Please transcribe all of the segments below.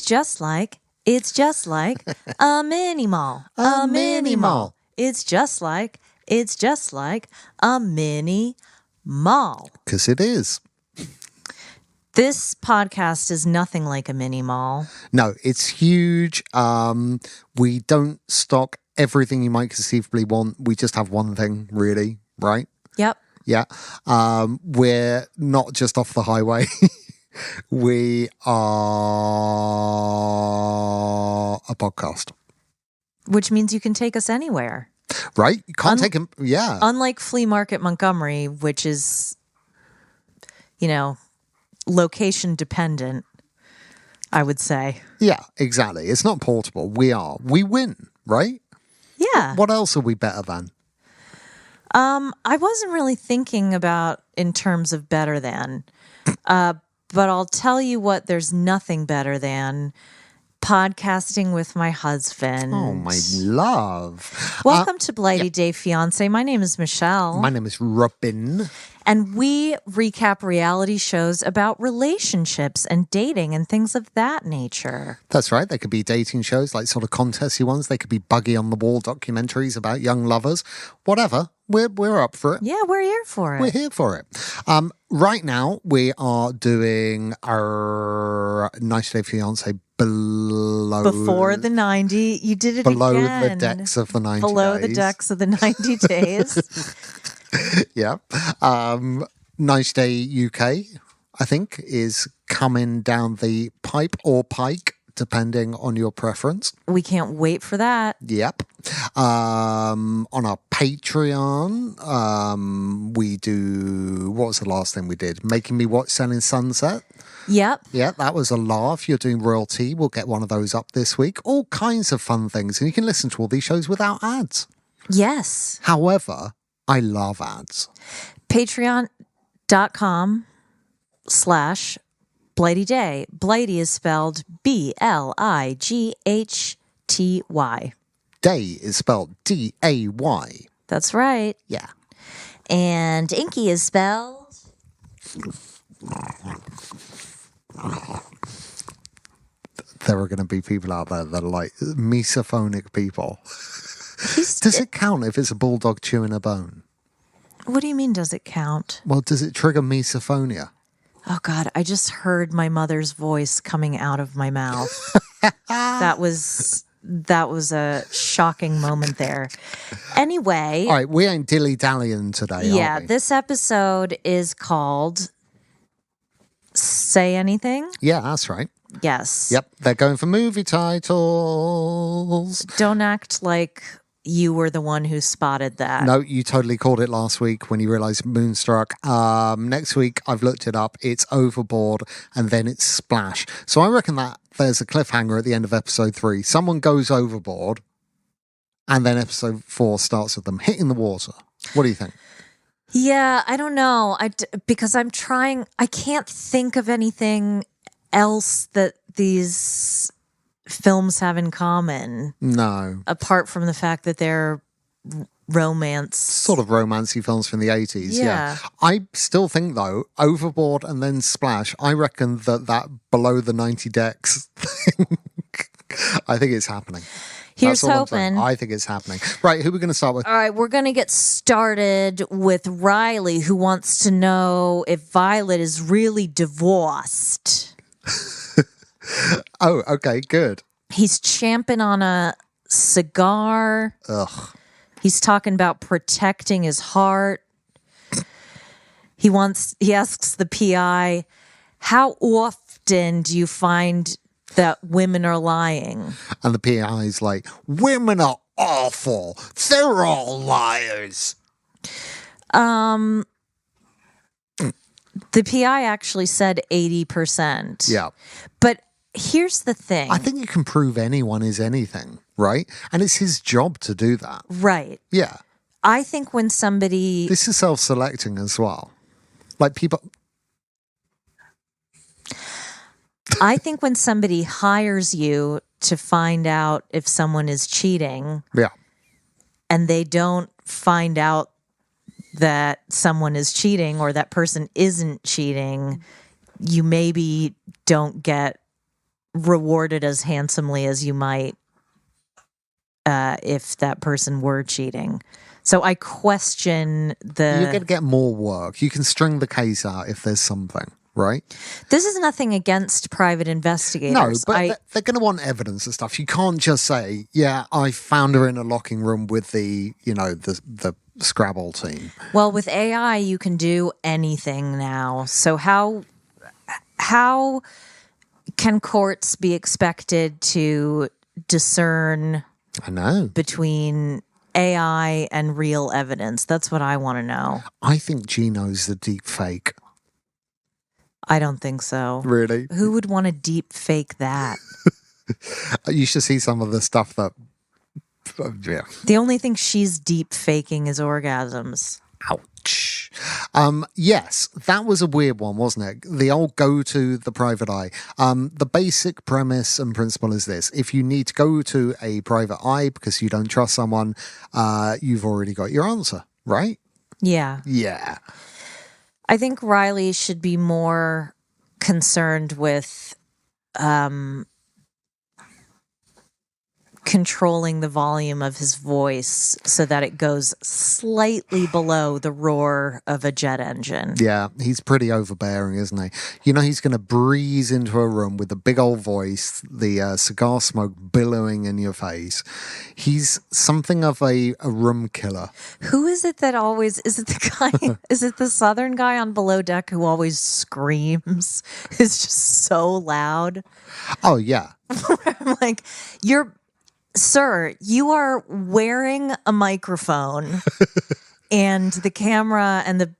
just like a mini mall. A mini mall. It's just like a mini mall. Because it is. This podcast is nothing like a mini mall. No, it's huge. We don't stock everything you might conceivably want. We just have one thing, really, right? Yep. Yeah. We're not just off the highway. We are a podcast. Which means you can take us anywhere. Right? You can't take them. Yeah. Unlike Flea Market Montgomery, which is, location dependent, I would say. Yeah, exactly. It's not portable. We win, right? Yeah. What else are we better than? I wasn't really thinking about in terms of better than, but I'll tell you what, there's nothing better than podcasting with my husband. Oh, my love. Welcome to Blighty Day Fiance. My name is Michelle. My name is Robin. And we recap reality shows about relationships and dating and things of that nature. That's right. They could be dating shows, like sort of contesty ones. They could be buggy on the wall documentaries about young lovers. Whatever. We're up for it. Yeah, we're here for it. We're here for it. Right now, we are doing our 90 Day Fiance before the 90. You did it below again. the decks of the 90 Below days. the decks of the 90 days. Yeah. 90 Day UK, I think, is coming down the pipe or pike, depending on your preference. We can't wait for that. Yep. On our Patreon, we do, what was the last thing we did? Making Me Watch Selling Sunset. Yep. Yeah, that was a laugh. You're doing royalty. We'll get one of those up this week. All kinds of fun things. And you can listen to all these shows without ads. Yes. However, I love ads. Patreon.com/Blighty Day. Blighty is spelled Blighty. Day is spelled Day. That's right. Yeah. And Inky is spelled... There are going to be people out there that are like misophonic people. Does it count if it's a bulldog chewing a bone? What do you mean, does it count? Well, does it trigger misophonia? Oh, God, I just heard my mother's voice coming out of my mouth. That was a shocking moment there. Anyway. All right, we ain't dilly-dallying today, yeah, are we? this episode is called Say Anything? Yeah, that's right. Yes. Yep, they're going for movie titles. Don't act like you were the one who spotted that. No, you totally called it last week when you realised Moonstruck. Next week, I've looked it up. It's Overboard, and then it's Splash. So I reckon that there's a cliffhanger at the end of episode 3. Someone goes overboard, and then episode 4 starts with them hitting the water. What do you think? Yeah, I don't know. Because I'm trying, I can't think of anything else that these films have in common. No. Apart from the fact that they're romance. Sort of romancy films from the 80s, Yeah. I still think, though, Overboard and then Splash, I reckon that below the 90 decks thing, I think it's happening. Here's hoping. I think it's happening. Right, who are we going to start with? All right, we're going to get started with Riley, who wants to know if Violet is really divorced. Oh, okay, good. He's champing on a cigar. Ugh. He's talking about protecting his heart. He asks the PI, how often do you find that women are lying? And the PI is like, women are awful. They're all liars. The PI actually said 80%. Yeah. But here's the thing. I think you can prove anyone is anything, right? And it's his job to do that. Right. Yeah. I think when somebody... This is self-selecting as well. Like people... I think when somebody hires you to find out if someone is cheating... Yeah. And they don't find out that someone is cheating or that person isn't cheating, you maybe don't get rewarded as handsomely as you might if that person were cheating. So I question You're going to get more work. You can string the case out if there's something, right? This is nothing against private investigators. No, but they're going to want evidence and stuff. You can't just say, yeah, I found her in a locking room with the Scrabble team. Well, with AI, you can do anything now. So how can courts be expected to discern I know. between AI and real evidence? That's what I want to know. I think Gino's the deep fake. I don't think so. Really? Who would want to deep fake that? You should see some of the stuff that... yeah. The only thing she's deep faking is orgasms. Ouch. Yes, that was a weird one, wasn't it? The old go to the private eye. The basic premise and principle is this. If you need to go to a private eye because you don't trust someone, you've already got your answer, right? Yeah. Yeah. I think Riley should be more concerned with controlling the volume of his voice so that it goes slightly below the roar of a jet engine. Yeah, he's pretty overbearing, isn't he? You know, he's going to breeze into a room with a big old voice, the cigar smoke billowing in your face. He's something of a room killer. Who is it that always, is it the guy, is it the Southern guy on Below Deck who always screams? It's just so loud. Oh, yeah. I'm like, Sir, you are wearing a microphone and the camera and the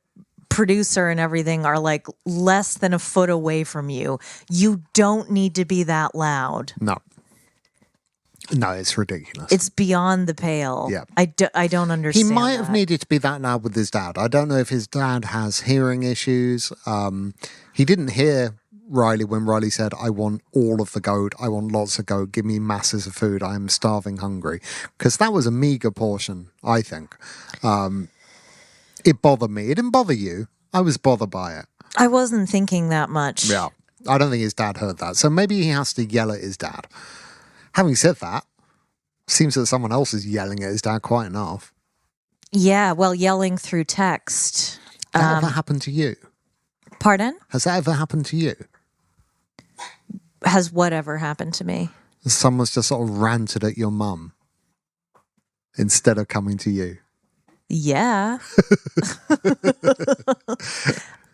producer and everything are like less than a foot away from you. You don't need to be that loud. No, it's ridiculous. It's beyond the pale. Yeah. I don't understand. He might have that. needed to be that loud with his dad. I don't know if his dad has hearing issues. He didn't hear Riley when Riley said, I want all of the goat, I want lots of goat, give me masses of food, I am starving hungry, because that was a meager portion, I think. It bothered me. It didn't bother you. I was bothered by it. I wasn't thinking that much. Yeah, I don't think his dad heard that, so maybe he has to yell at his dad. Having said that, seems that someone else is yelling at his dad quite enough. Yeah, well, yelling through text. That ever happened to you? Pardon? Has that ever happened to you? Has whatever happened to me? Someone's just sort of ranted at your mum instead of coming to you. Yeah.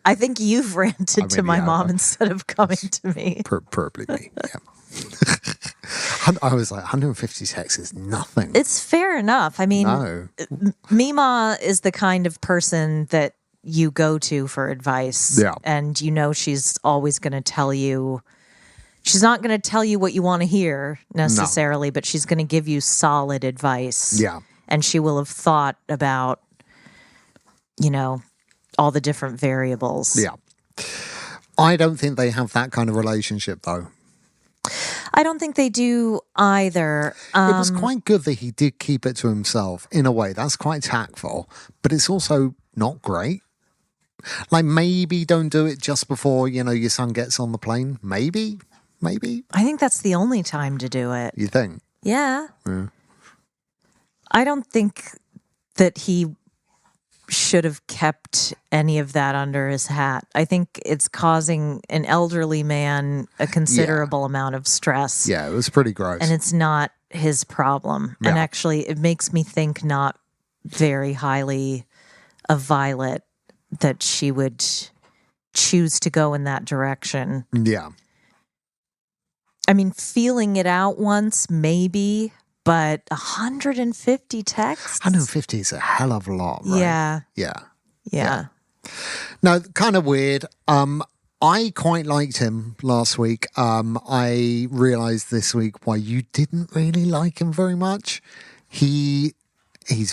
I think you've ranted to my mom instead of coming to me. Probably me, yeah. I was like, 150 texts is nothing. It's fair enough. I mean, no. Mima is the kind of person that you go to for advice. Yeah. And you know she's always going to tell you. She's not going to tell you what you want to hear necessarily, but she's going to give you solid advice. Yeah. And she will have thought about, all the different variables. Yeah. I don't think they have that kind of relationship, though. I don't think they do either. It was quite good that he did keep it to himself in a way. That's quite tactful, but it's also not great. Like, maybe don't do it just before, your son gets on the plane. Maybe. I think that's the only time to do it. You think? Yeah. I don't think that he should have kept any of that under his hat. I think it's causing an elderly man a considerable amount of stress. Yeah, it was pretty gross. And it's not his problem. Yeah. And actually, it makes me think not very highly of Violet that she would choose to go in that direction. Yeah. I mean, feeling it out once, maybe, but 150 texts? 150 is a hell of a lot, right? Yeah. No, kind of weird. I quite liked him last week. I realised this week why you didn't really like him very much. He's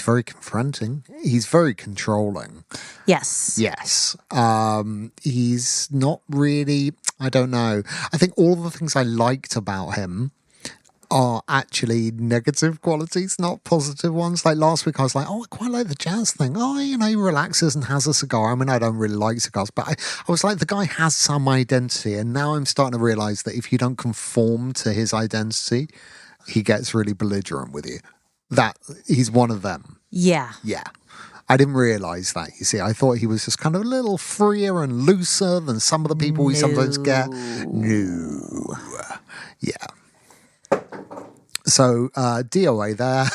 very confronting. He's very controlling. Yes. He's not really, I don't know. I think all the things I liked about him are actually negative qualities, not positive ones. Like last week, I was like, oh, I quite like the jazz thing. Oh, he relaxes and has a cigar. I mean, I don't really like cigars, but I was like, the guy has some identity. And now I'm starting to realize that if you don't conform to his identity, he gets really belligerent with you. That he's one of them. Yeah. Yeah. I didn't realize that, you see. I thought he was just kind of a little freer and looser than some of the people we sometimes get. No. Yeah. So, DOA there.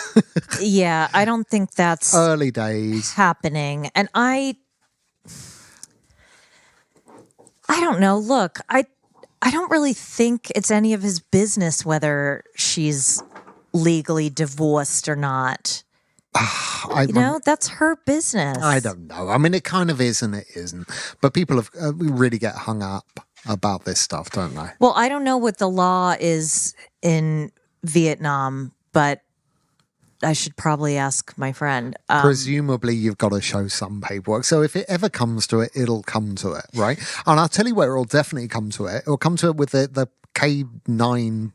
Yeah, I don't think that's early days happening. And I don't know. Look, I don't really think it's any of his business whether she's legally divorced or not. That's her business. I don't know. I mean, it kind of is and it isn't. But people have really get hung up about this stuff, don't they? Well, I don't know what the law is in Vietnam, but I should probably ask my friend. Presumably, you've got to show some paperwork. So if it ever comes to it, it'll come to it, right? And I'll tell you where it'll definitely come to it. It'll come to it with the K9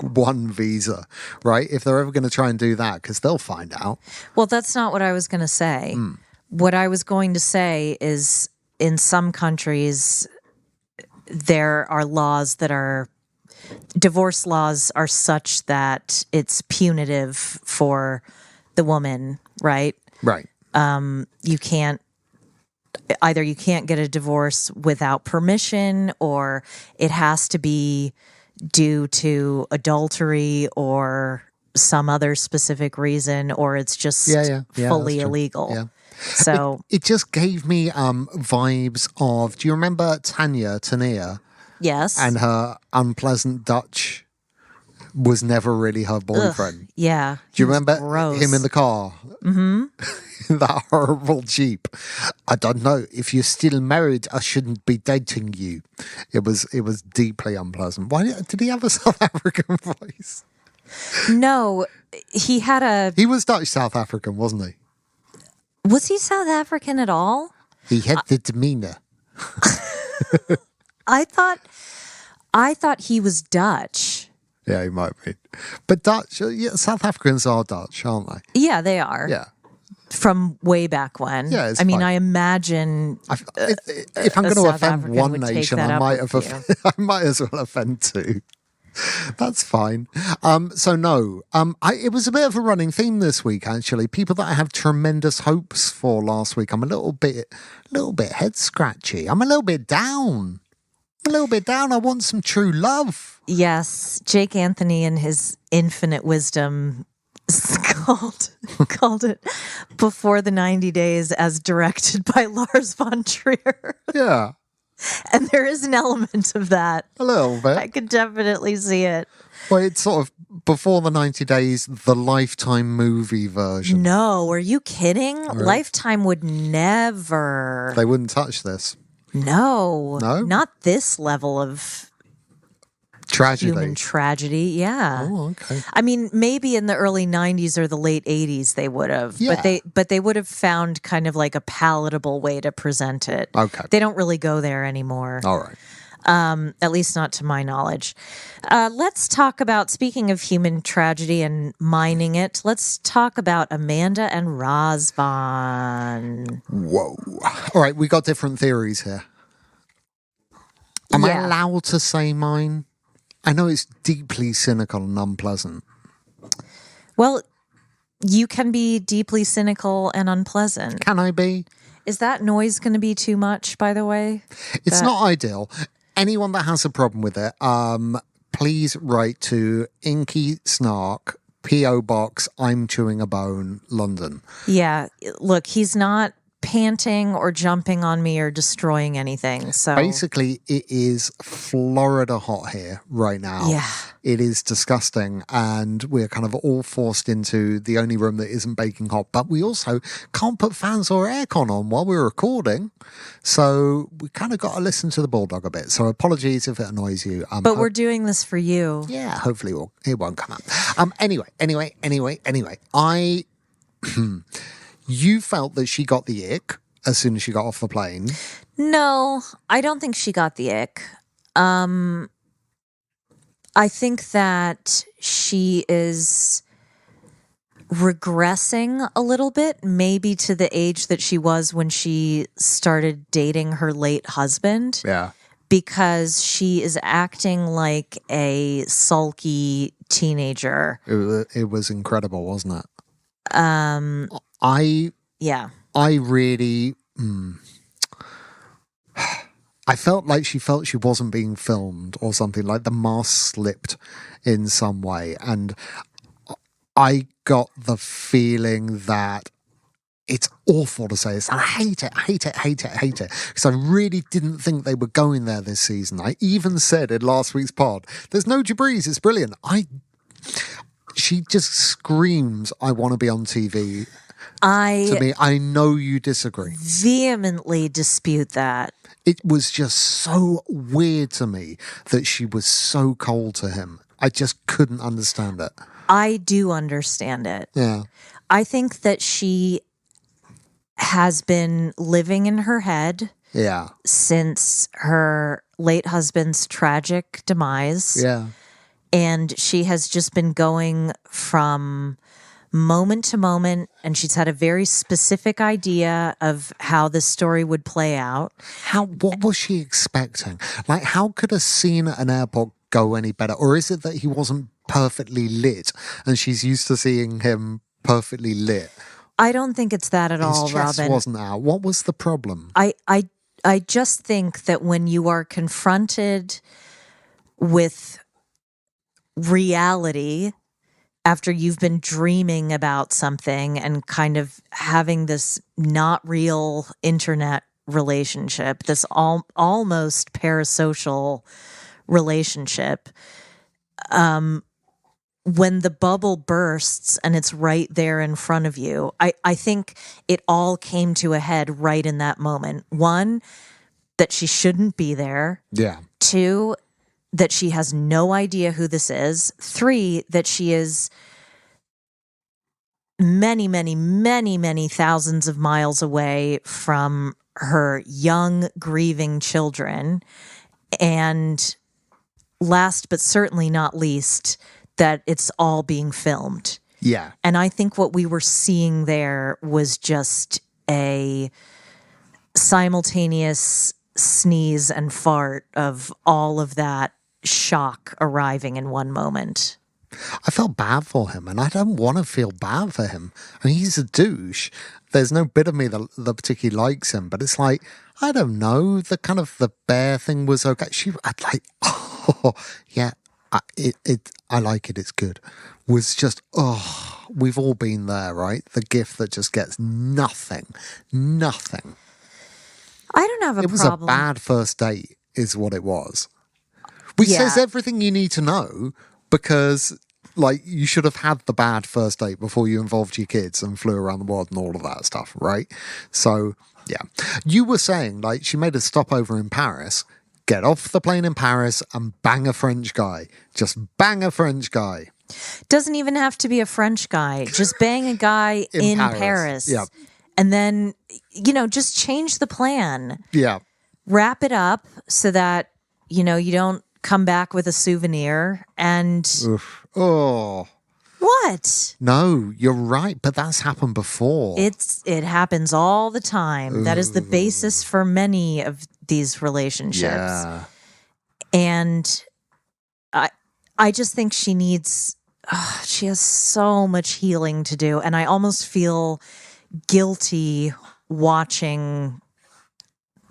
1 visa, right? If they're ever going to try and do that, because they'll find out. Well, that's not what I was going to say. What I was going to say is in some countries, there are laws that are divorce laws are such that it's punitive for the woman, right? Right. You can't get a divorce without permission, or it has to be due to adultery or some other specific reason, or it's just fully illegal. Yeah. So it just gave me vibes of, do you remember Tania? Yes. And her unpleasant Dutch was never really her boyfriend. Ugh, yeah. Do you remember gross. him in the car? Mm-hmm. That horrible Jeep. I don't know. If you're still married, I shouldn't be dating you. It was deeply unpleasant. Why did he have a South African voice? No, he was Dutch South African, wasn't he? Was he South African at all? He had the demeanor. I thought he was Dutch. Yeah, he might be. But Dutch, South Africans are Dutch, aren't they? Yeah, they are. Yeah. From way back when. Yeah, I mean, I imagine if I'm going to offend one nation, I might as well offend two. That's fine. So no, it was a bit of a running theme this week, actually. People that I have tremendous hopes for last week. I'm a little bit head scratchy. I'm a little bit down. I want some true love. Yes, Jake Anthony in his infinite wisdom called it Before the 90 Days as directed by Lars von Trier. Yeah. And there is an element of that. A little bit. I could definitely see it. Well, it's sort of Before the 90 Days, the Lifetime movie version. No, are you kidding? Right. Lifetime would never. They wouldn't touch this. No. No? Not this level of tragedy. Human tragedy, yeah. Oh, okay. I mean, maybe in the early 90s or the late 80s they would have. Yeah. But they would have found kind of like a palatable way to present it. Okay. They don't really go there anymore. All right. At least not to my knowledge. Let's talk about, speaking of human tragedy and mining it, let's talk about Amanda and Razvan. Whoa. All right, we got different theories here. Am I allowed to say mine? I know it's deeply cynical and unpleasant. Well, you can be deeply cynical and unpleasant. Can I be? Is that noise going to be too much, by the way? It's not ideal. Anyone that has a problem with it, please write to Inky Snark, P.O. Box, I'm Chewing a Bone, London. Yeah. Look, he's not panting or jumping on me or destroying anything. So basically, it is Florida hot here right now. Yeah. It is disgusting, and we're kind of all forced into the only room that isn't baking hot. But we also can't put fans or aircon on while we're recording, so we kind of got to listen to the bulldog a bit. So apologies if it annoys you. But we're doing this for you. Yeah, hopefully it won't come up. Anyway, you felt that she got the ick as soon as she got off the plane. I think that she is regressing a little bit, maybe to the age that she was when she started dating her late husband. Yeah. Because she is acting like a sulky teenager. It was incredible, wasn't it? Um, I yeah. I really I felt like she felt she wasn't being filmed or something, like the mask slipped in some way. And I got the feeling that it's awful to say this, and I hate it, because I really didn't think they were going there this season. I even said in last week's pod, there's no Jabriz, it's brilliant. She just screams, I want to be on TV. To me, I know you disagree. Vehemently dispute that. It was just so weird to me that she was so cold to him. I just couldn't understand it. I do understand it. Yeah. I think that she has been living in her head since her late husband's tragic demise. Yeah. And she has just been going from moment to moment, and she's had a very specific idea of how this story would play out. What was she expecting? Like, how could a scene at an airport go any better? Or is it that he wasn't perfectly lit and she's used to seeing him perfectly lit? I don't think it's that at all, His chest Robin. wasn't out. What was the problem? I just think that when you are confronted with reality after you've been dreaming about something and kind of having this not real internet relationship, this almost parasocial relationship, when the bubble bursts and it's right there in front of you, I think it all came to a head right in that moment. One, that she shouldn't be there. Yeah. Two, that she has no idea who this is. Three, that she is many, many, many, many thousands of miles away from her young, grieving children. And last but certainly not least, that it's all being filmed. Yeah. And I think what we were seeing there was just a simultaneous sneeze and fart of all of that shock arriving in one moment. I felt bad for him, and I don't want to feel bad for him. I mean, he's a douche. There's no bit of me that particularly likes him, but it's like, I don't know, the kind of the bear thing was okay. I'd like, oh, yeah, I like it, it's good. Was just, we've all been there, right? The gift that just gets nothing. I don't have a problem. It was a bad first date, is what it was. Which says everything you need to know, because, like, you should have had the bad first date before you involved your kids and flew around the world and all of that stuff, right? So, yeah. You were saying, like, she made a stopover in Paris, get off the plane in Paris and bang a French guy. Just bang a French guy. Doesn't even have to be a French guy. Just bang a guy in Paris. Yeah. And then, just change the plan. Yeah. Wrap it up so that, you don't come back with a souvenir and... Oof. Oh. What? No, you're right, but that's happened before. It happens all the time. Ooh. That is the basis for many of these relationships. Yeah. And I just think she needs... she has so much healing to do, and I almost feel guilty watching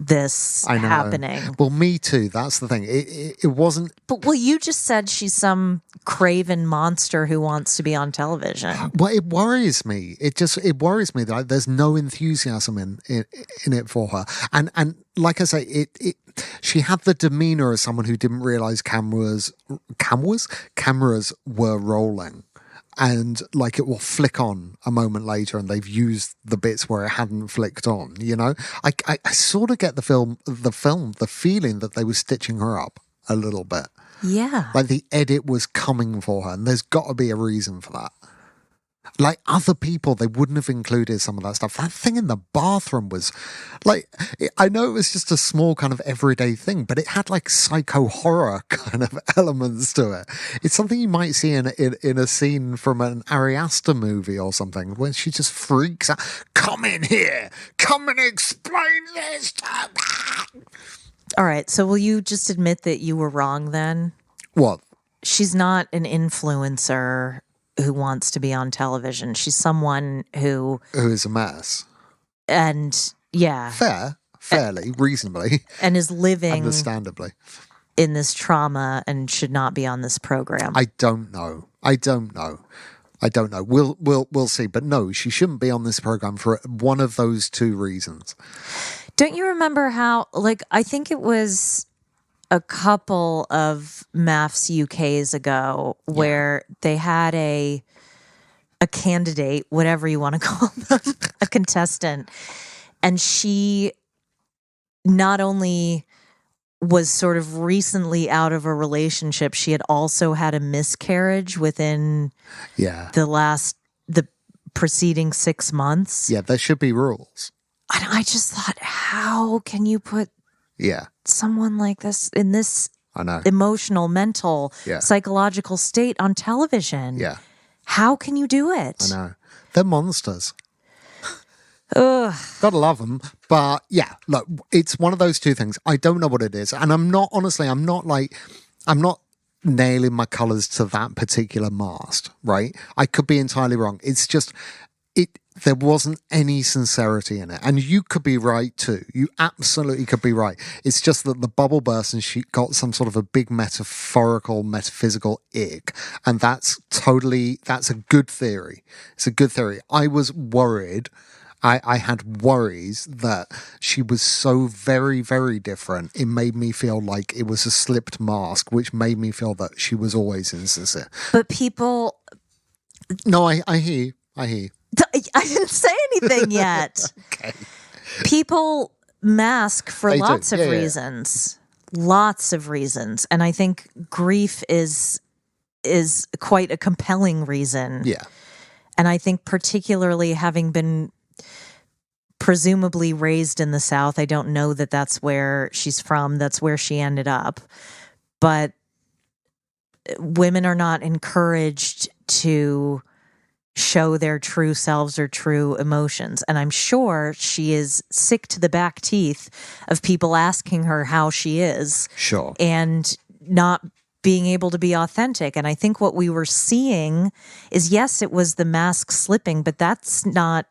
this happening. Well, me too. That's the thing. It wasn't. But you just said she's some craven monster who wants to be on television. Well, it worries me. It worries me that there's no enthusiasm in it for her. And like I say, she had the demeanor of someone who didn't realize cameras were rolling. And like it will flick on a moment later, and they've used the bits where it hadn't flicked on. I sort of get the feeling that they were stitching her up a little bit. Yeah, like the edit was coming for her, and there's got to be a reason for that. like other people, they wouldn't have included some of that stuff. That thing in the bathroom was like, I know it was just a small kind of everyday thing, but it had like psycho horror kind of elements to it. It's something you might see in a scene from an Ari Aster movie or something, when she just freaks out. Come in here, come and explain this to me. All right, so will you just admit that you were wrong then? What? She's not an influencer who wants to be on television. She's someone who is a mess. And yeah. Fairly, reasonably. And is living understandably in this trauma and should not be on this program. I don't know. We'll see. But no, she shouldn't be on this program for one of those two reasons. Don't you remember how, like, I think it was a couple of MAFS UKs ago where they had a candidate, whatever you want to call them, a contestant, and she not only was sort of recently out of a relationship, she had also had a miscarriage within the preceding 6 months. Yeah, there should be rules. I just thought, how can you put someone like this in this emotional, mental, psychological state on television? Yeah. How can you do it? I know. They're monsters. Ugh. Gotta love them. But yeah, look, it's one of those two things. I don't know what it is. And I'm not nailing my colours to that particular mast, right? I could be entirely wrong. It's just, there wasn't any sincerity in it. And you could be right too. You absolutely could be right. It's just that the bubble burst and she got some sort of a big metaphysical ick. And that's a good theory. It's a good theory. I was worried. I had worries that she was so very, very different. It made me feel like it was a slipped mask, which made me feel that she was always insincere. But people... No, I hear you. I hear you. I didn't say anything yet. Okay. People mask for lots of reasons. Lots of reasons. And I think grief is quite a compelling reason. Yeah. And I think particularly having been presumably raised in the South, I don't know that that's where she's from. That's where she ended up. But women are not encouraged to show their true selves or true emotions. And I'm sure she is sick to the back teeth of people asking her how she is. Sure. And not being able to be authentic. And I think what we were seeing is, yes, it was the mask slipping, but that's not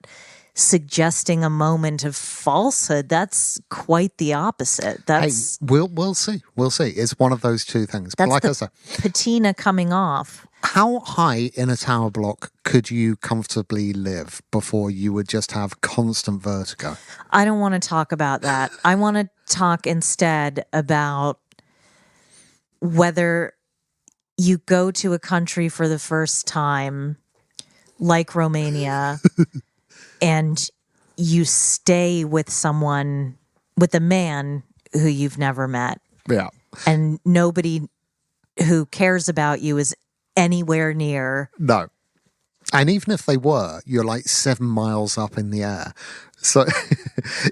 suggesting a moment of falsehood. That's quite the opposite. That's we'll see. We'll see. It's one of those two things. That's but like the I said, patina coming off. How high in a tower block could you comfortably live before you would just have constant vertigo? I don't want to talk about that. I want to talk instead about whether you go to a country for the first time, like Romania, and you stay with someone, with a man who you've never met. Yeah. And nobody who cares about you is anywhere near. No. And even if they were, you're like 7 miles up in the air. So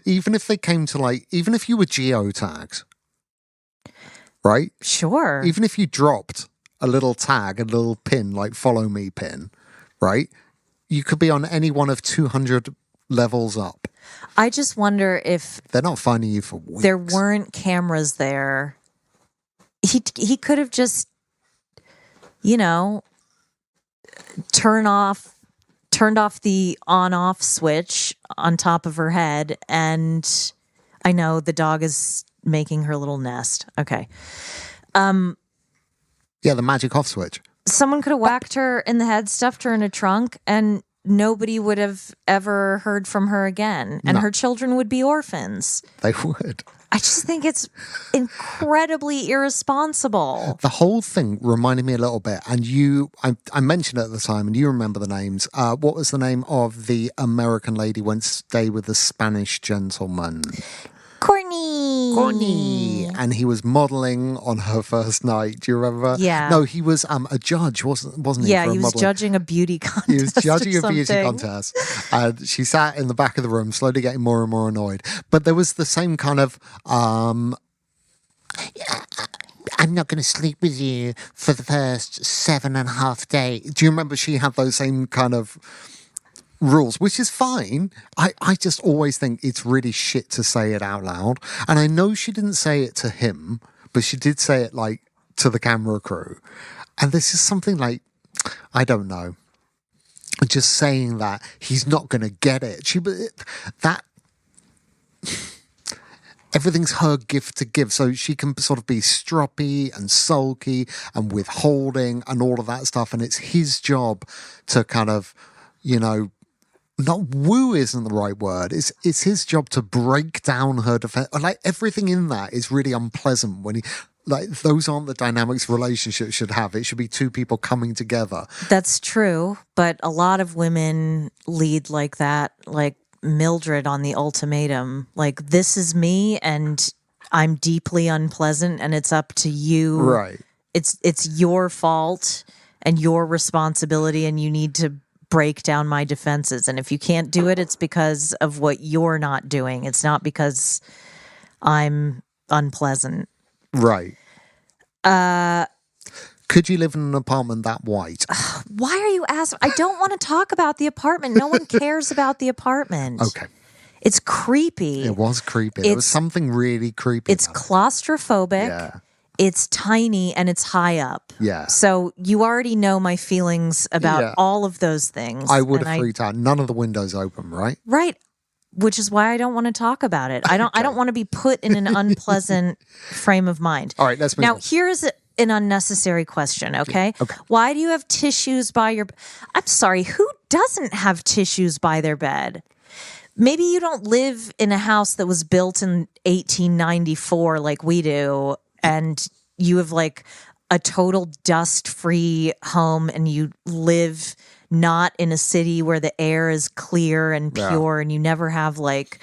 even if they came to even if you were geotagged, right? Sure. Even if you dropped a little tag, a little pin, like follow me pin, right? You could be on any one of 200 levels up. I just wonder if they're not finding you for weeks. There weren't cameras there. He could have just, turned off the on-off switch on top of her head, and I know the dog is making her little nest. Okay. Yeah, the magic off switch. Someone could have whacked her in the head, stuffed her in a trunk, and nobody would have ever heard from her again. And her children would be orphans. They would. I just think it's incredibly irresponsible. The whole thing reminded me a little bit, and I mentioned it at the time, and you remember the names. What was the name of the American lady who went to stay with the Spanish gentleman? Courtney. And he was modeling on her first night. Do you remember? Yeah. No, he was a judge, wasn't he? Yeah, for he was modeling? judging a beauty contest. He was judging or a beauty something. contest. And she sat in the back of the room, slowly getting more and more annoyed. But there was the same kind of, I'm not going to sleep with you for the first 7.5 days. Do you remember she had those same kind of rules, which is fine. I just always think it's really shit to say it out loud. And I know she didn't say it to him, but she did say it like to the camera crew. And this is something like, I don't know. Just saying that he's not going to get it. Everything's her gift to give. So she can sort of be stroppy and sulky and withholding and all of that stuff. And it's his job to kind of, not woo isn't the right word. It's his job to break down her defense. Like everything in that is really unpleasant when those aren't the dynamics relationships should have. It should be two people coming together. That's true, but a lot of women lead like that, like Mildred on The Ultimatum. Like, this is me and I'm deeply unpleasant and it's up to you. Right. It's your fault and your responsibility and you need to break down my defenses. And if you can't do it, it's because of what you're not doing. It's not because I'm unpleasant. Right. Could you live in an apartment that white? Why are you asking? I don't want to talk about the apartment. No one cares about the apartment. Okay. It's creepy. It was creepy. There was something really creepy. It's claustrophobic. Yeah. It's tiny and it's high up. Yeah. So you already know my feelings about all of those things. I would have freaked out. None of the windows open, right? Right. Which is why I don't want to talk about it. I don't want to be put in an unpleasant frame of mind. All right, let's move now, on. here's an unnecessary question, okay? Okay. Why do you have tissues by your... I'm sorry, who doesn't have tissues by their bed? Maybe you don't live in a house that was built in 1894 like we do, and you have like a total dust-free home and you live not in a city where the air is clear and pure and you never have like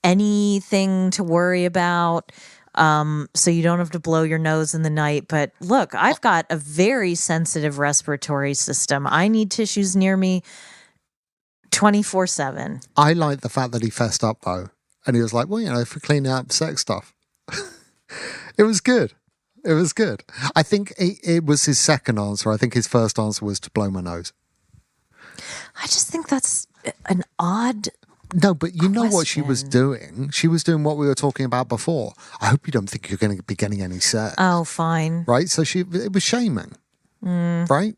anything to worry about. So you don't have to blow your nose in the night. But look, I've got a very sensitive respiratory system. I need tissues near me 24/7. I like the fact that he fessed up though. And he was like, well, for cleaning up sex stuff. It was good. It was good. I think it was his second answer. I think his first answer was to blow my nose. I just think that's an odd... No, but you know what she was doing? She was doing what we were talking about before. I hope you don't think you're going to be getting any sex. Oh, fine. Right? So it was shaming. Right?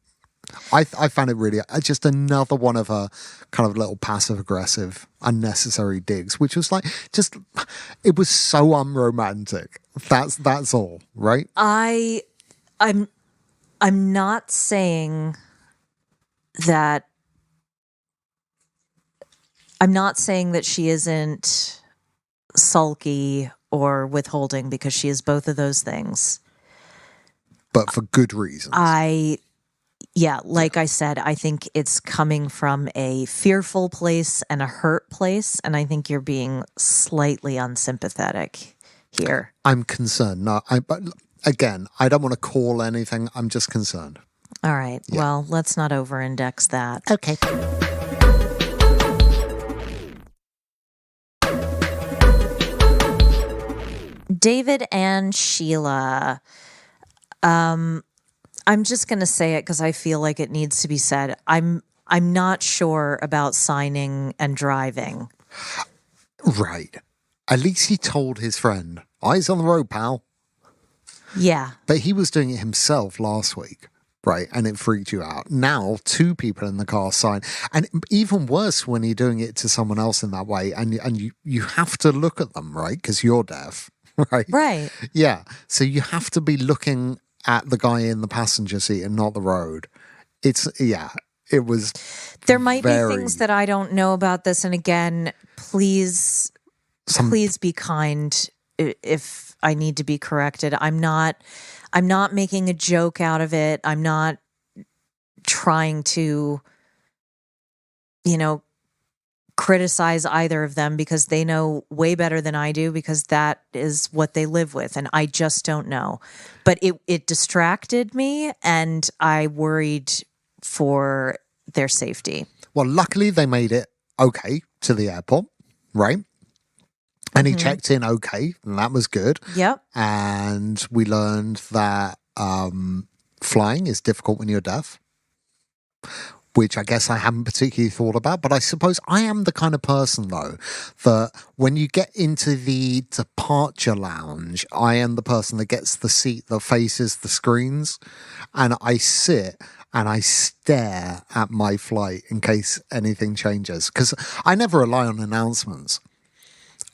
I found it really just another one of her kind of little passive-aggressive, unnecessary digs, which was like it was so unromantic. That's all, right? I'm not saying that... I'm not saying that she isn't sulky or withholding because she is both of those things. But for good reasons. Like I said, I think it's coming from a fearful place and a hurt place. And I think you're being slightly unsympathetic here. I'm concerned. No, but again, I don't want to call anything. I'm just concerned. All right. Yeah. Well, let's not over-index that. Okay. David and Sheila. I'm just going to say it because I feel like it needs to be said. I'm not sure about signing and driving. Right. At least he told his friend, eyes on the road, pal. Yeah. But he was doing it himself last week. Right, and it freaked you out. Now, two people in the car sign. And even worse when you're doing it to someone else in that way and you have to look at them, right, because you're deaf. Right. Right. Yeah. So you have to be looking at the guy in the passenger seat and not the road. It was. There might be things that I don't know about this. And again, please be kind if I need to be corrected. I'm not making a joke out of it. I'm not trying to, criticize either of them because they know way better than I do because that is what they live with and I just don't know. But it distracted me and I worried for their safety. Well, luckily they made it okay to the airport, right? And he checked in okay, and that was good. Yep. And we learned that flying is difficult when you're deaf, which I guess I haven't particularly thought about. But I suppose I am the kind of person, though, that when you get into the departure lounge, I am the person that gets the seat that faces the screens. And I sit and I stare at my flight in case anything changes. Because I never rely on announcements.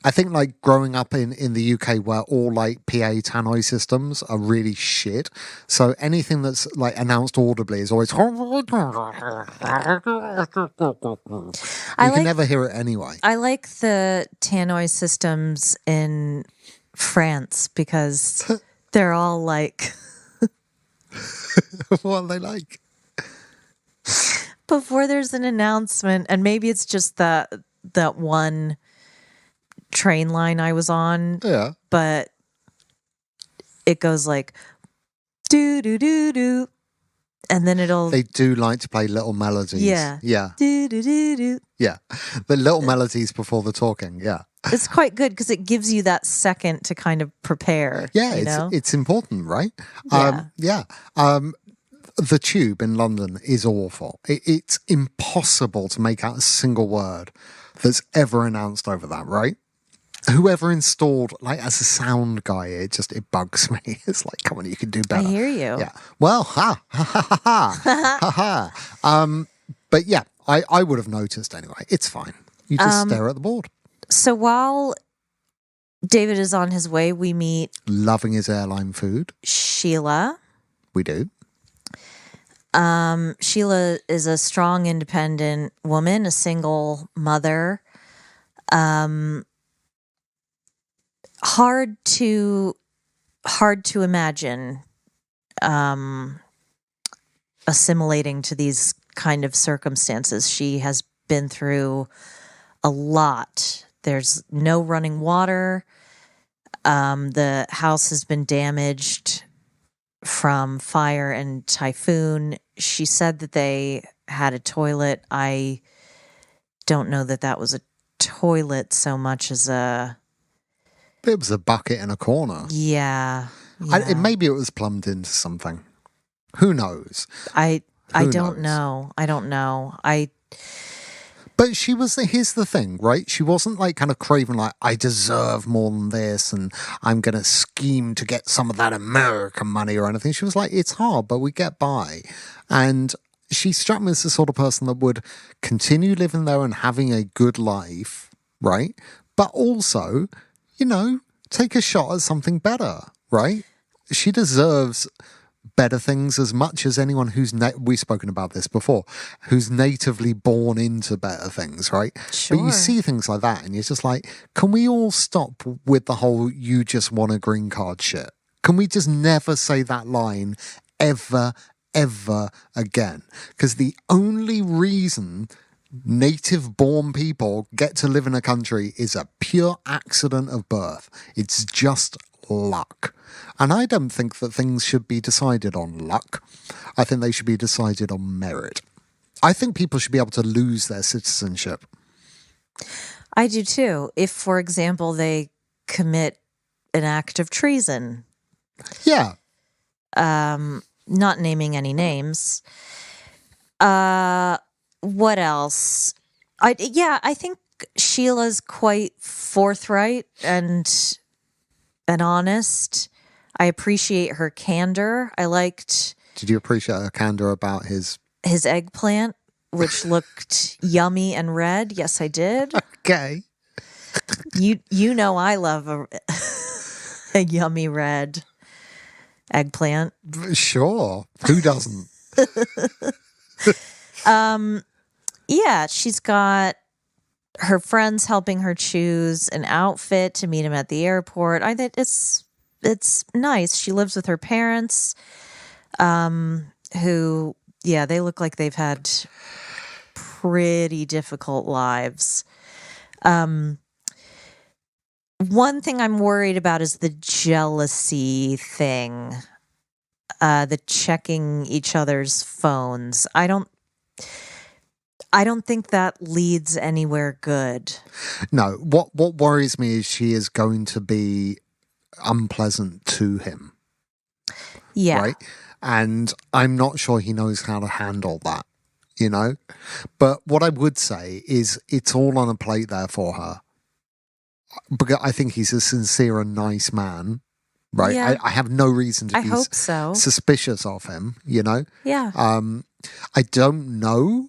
I think like growing up in the UK where all like PA tannoy systems are really shit. So anything that's like announced audibly is always you can never hear it anyway. I like the tannoy systems in France because they're all like What are they like? Before there's an announcement, and maybe it's just that one train line I was on. Yeah. But it goes like do do do do, and then They do like to play little melodies. Yeah. Yeah. Do do do do. Yeah. The little melodies before the talking. Yeah. It's quite good because it gives you that second to kind of prepare. Yeah, it's important, right? Yeah. The tube in London is awful. It's impossible to make out a single word that's ever announced over that, right? Whoever installed, like, as a sound guy, it bugs me. It's like, come on, you can do better. I hear you. Yeah. Well, ha ha. But yeah, I would have noticed anyway. It's fine. You just stare at the board. So while David is on his way, we meet Loving his airline food. Sheila. We do. Sheila is a strong, independent woman, a single mother. Hard to imagine assimilating to these kind of circumstances. She has been through a lot. There's no running water. The house has been damaged from fire and typhoon. She said that they had a toilet. I don't know that was a toilet so much as It was a bucket in a corner. Yeah. Maybe it was plumbed into something. Who knows? I don't know. But she was, here's the thing, right? She wasn't like kind of craving like, I deserve more than this and I'm going to scheme to get some of that American money or anything. She was like, it's hard, but we get by. And she struck me as the sort of person that would continue living there and having a good life, right? But also, take a shot at something better, right? She deserves better things as much as anyone who's we've spoken about this before, who's natively born into better things, right? Sure. But you see things like that and you're just like, can we all stop with the whole you just want a green card shit? Can we just never say that line ever again? Because the only reason native born people get to live in a country is a pure accident of birth. It's just luck. And I don't think that things should be decided on luck. I think they should be decided on merit. I think people should be able to lose their citizenship. I do too. If, for example, they commit an act of treason. Yeah. Not naming any names. What else? I think Sheila's quite forthright and honest. I appreciate her candor. Did you appreciate her candor about his eggplant, which looked yummy and red? Yes, I did. Okay. You know I love a yummy red eggplant. Sure. Who doesn't? Yeah, she's got her friends helping her choose an outfit to meet him at the airport. I think it's nice. She lives with her parents, who, they look like they've had pretty difficult lives. One thing I'm worried about is the jealousy thing, the checking each other's phones. I don't think that leads anywhere good. No, what worries me is she is going to be unpleasant to him. Yeah. Right? And I'm not sure he knows how to handle that, you know? But what I would say is it's all on a plate there for her. Because I think he's a sincere and nice man, right? Yeah. I have no reason to I be hope so. suspicious of him, you know? Yeah. I don't know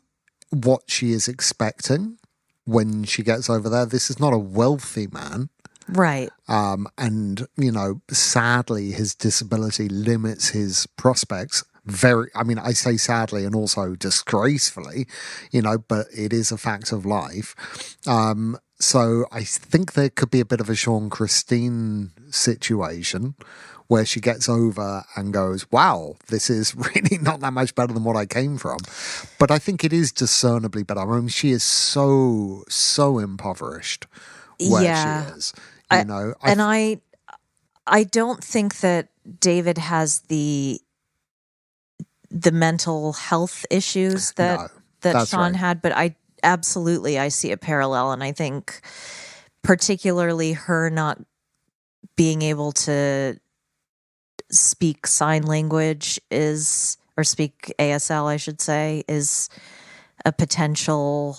what she is expecting when she gets over there. This is not a wealthy man. Right. And, you know, sadly, his disability limits his prospects I say sadly and also disgracefully, you know, but it is a fact of life. So I think there could be a bit of a Sean Christine situation where she gets over and goes, wow, this is really not that much better than what I came from. But I think it is discernibly better. I mean, she is so impoverished where she is. You know, I don't think that David has the mental health issues that Sean had, but I see a parallel, and I think particularly her not being able to speak sign language or speak ASL, I should say, is a potential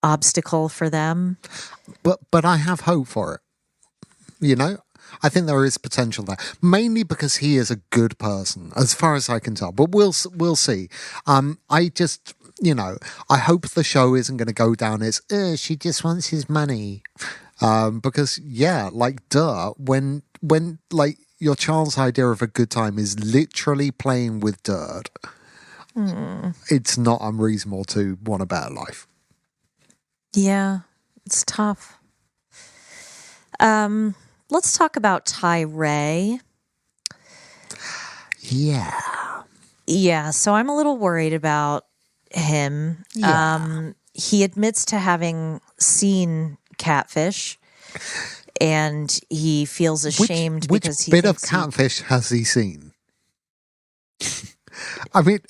obstacle for them. But I have hope for it. You know, I think there is potential there, mainly because he is a good person, as far as I can tell. But we'll see. I just, you know, I hope the show isn't going to go down as she just wants his money, because when like your child's idea of a good time is literally playing with dirt, it's not unreasonable to want a better life. Yeah, it's tough. Let's talk about Ty-Ray. Yeah, so I'm a little worried about him. Yeah. He admits to having seen catfish, and he feels ashamed because he Which bit of catfish has he seen? I mean,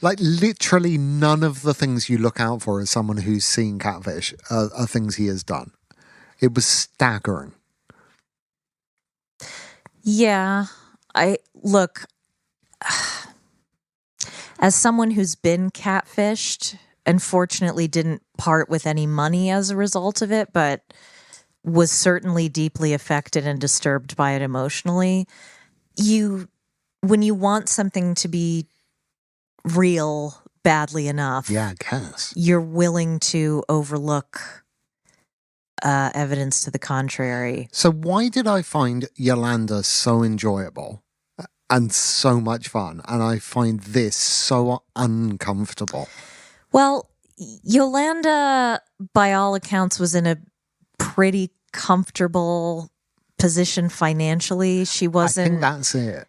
like literally none of the things you look out for as someone who's seen catfish are things he has done. It was staggering. Yeah, as someone who's been catfished, unfortunately didn't part with any money as a result of it, but was certainly deeply affected and disturbed by it emotionally. When you want something to be real badly enough, yeah, I guess you're willing to overlook evidence to the contrary. So why did I find Yolanda so enjoyable and so much fun, and I find this so uncomfortable? Well, Yolanda, by all accounts, was in a pretty comfortable position financially. She wasn't. I think that's it.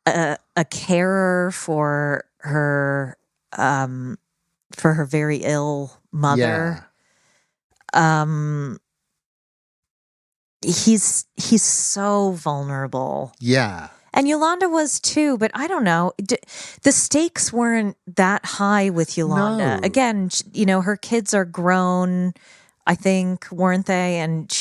A carer for her very ill mother. Yeah. He's so vulnerable. Yeah. And Yolanda was too, but I don't know. The stakes weren't that high with Yolanda. No. Again, you know, her kids are grown, I think, weren't they? And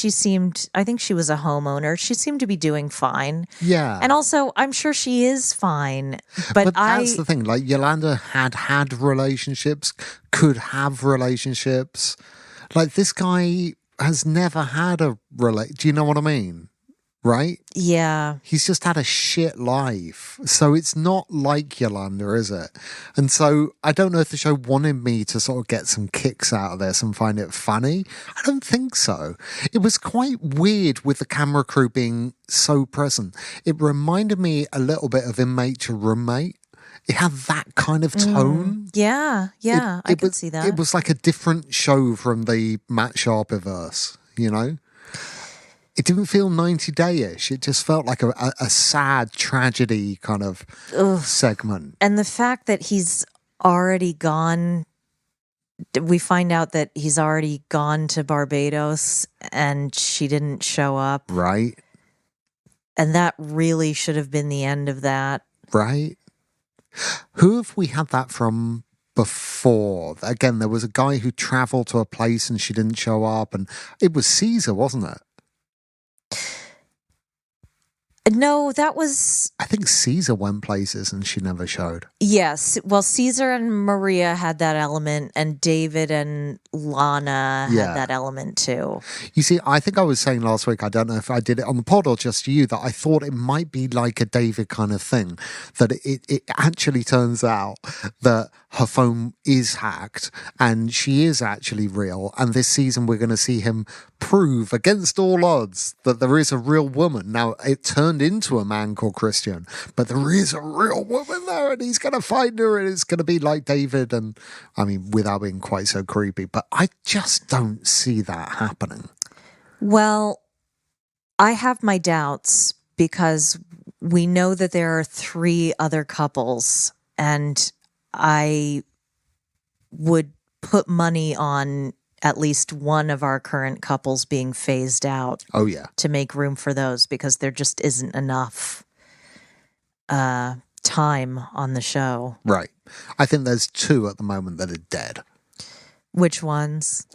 I think she was a homeowner. She seemed to be doing fine. Yeah. And also, I'm sure she is fine. But that's the thing. Like, Yolanda had relationships, could have relationships. Like, this guy has never had a do you know what I mean? Right? Yeah. He's just had a shit life. So it's not like Yolanda, is it? And so I don't know if the show wanted me to sort of get some kicks out of this and find it funny. I don't think so. It was quite weird with the camera crew being so present. It reminded me a little bit of Inmate to Roommate. It had that kind of tone. Yeah. I could see that. It was like a different show from the Matt Sharpiverse, you know? It didn't feel 90 Day-ish. It just felt like a sad tragedy kind of segment. And the fact that he's already gone. We find out that he's already gone to Barbados and she didn't show up. Right. And that really should have been the end of that. Right. Who have we had that from before? Again, there was a guy who traveled to a place and she didn't show up, and it was Caesar, wasn't it? No, that was... I think Caesar went places and she never showed. Yes. Well, Caesar and Maria had that element, and David and Lana had that element too. You see, I think I was saying last week, I don't know if I did it on the pod or just to you, that I thought it might be like a David kind of thing, that it actually turns out that her phone is hacked and she is actually real. And this season we're going to see him prove against all odds that there is a real woman. Now, it turned into a man called Christian, but there is a real woman there and he's going to find her and it's going to be like David. And I mean, without being quite so creepy, but I just don't see that happening. Well, I have my doubts because we know that there are 3 other couples, and I would put money on at least one of our current couples being phased out. Oh, yeah. To make room for those, because there just isn't enough time on the show. Right. I think there's 2 at the moment that are dead. Which ones?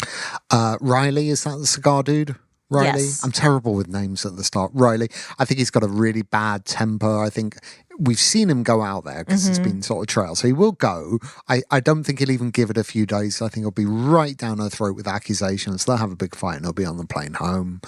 Riley, is that the cigar dude? Riley? Yes. I'm terrible with names at the start. Riley. I think he's got a really bad temper. I think we've seen him go out there because it's been sort of trial. So he will go. I don't think he'll even give it a few days. I think he'll be right down her throat with accusations. They'll have a big fight and he'll be on the plane home.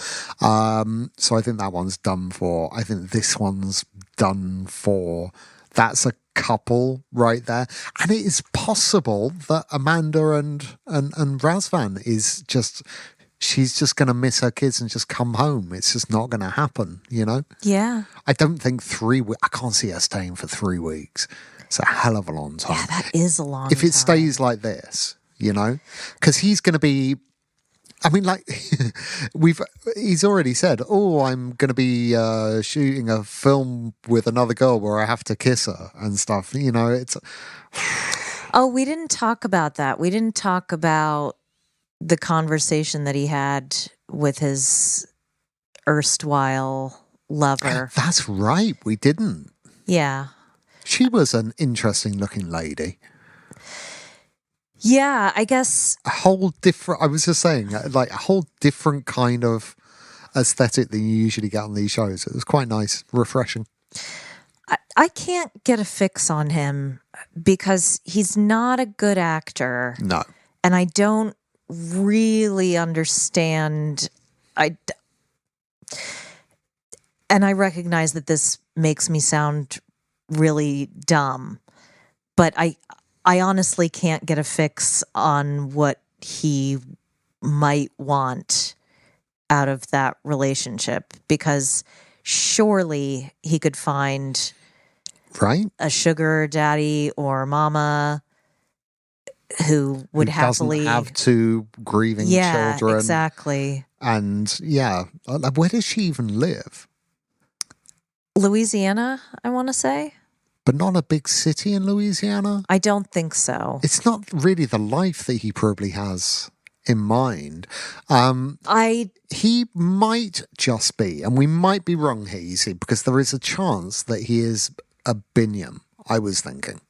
So I think that one's done for. I think this one's done for. That's a couple right there. And it is possible that Amanda and Razvan is just... She's just going to miss her kids and just come home. It's just not going to happen, you know? Yeah. I don't think 3 weeks... I can't see her staying for 3 weeks. It's a hell of a long time. Yeah, that is a long time. If it stays like this, you know? Because he's going to be... I mean, like, he's already said, oh, I'm going to be shooting a film with another girl where I have to kiss her and stuff. You know, it's... Oh, we didn't talk about that. We didn't talk about the conversation that he had with his erstwhile lover. That's right. We didn't. Yeah. She was an interesting looking lady. Yeah, I guess. A whole different, I was just saying, like a whole different kind of aesthetic than you usually get on these shows. It was quite nice, refreshing. I can't get a fix on him because he's not a good actor. No. And I don't really understand. And I recognize that this makes me sound really dumb, but I honestly can't get a fix on what he might want out of that relationship, because surely he could find a sugar daddy or mama who would happily doesn't have 2 grieving children. Exactly. And where does she even live? Louisiana, I want to say. But not a big city in Louisiana? I don't think so. It's not really the life that he probably has in mind. He might just be, and we might be wrong here, you see, because there is a chance that he is a Binyam, I was thinking.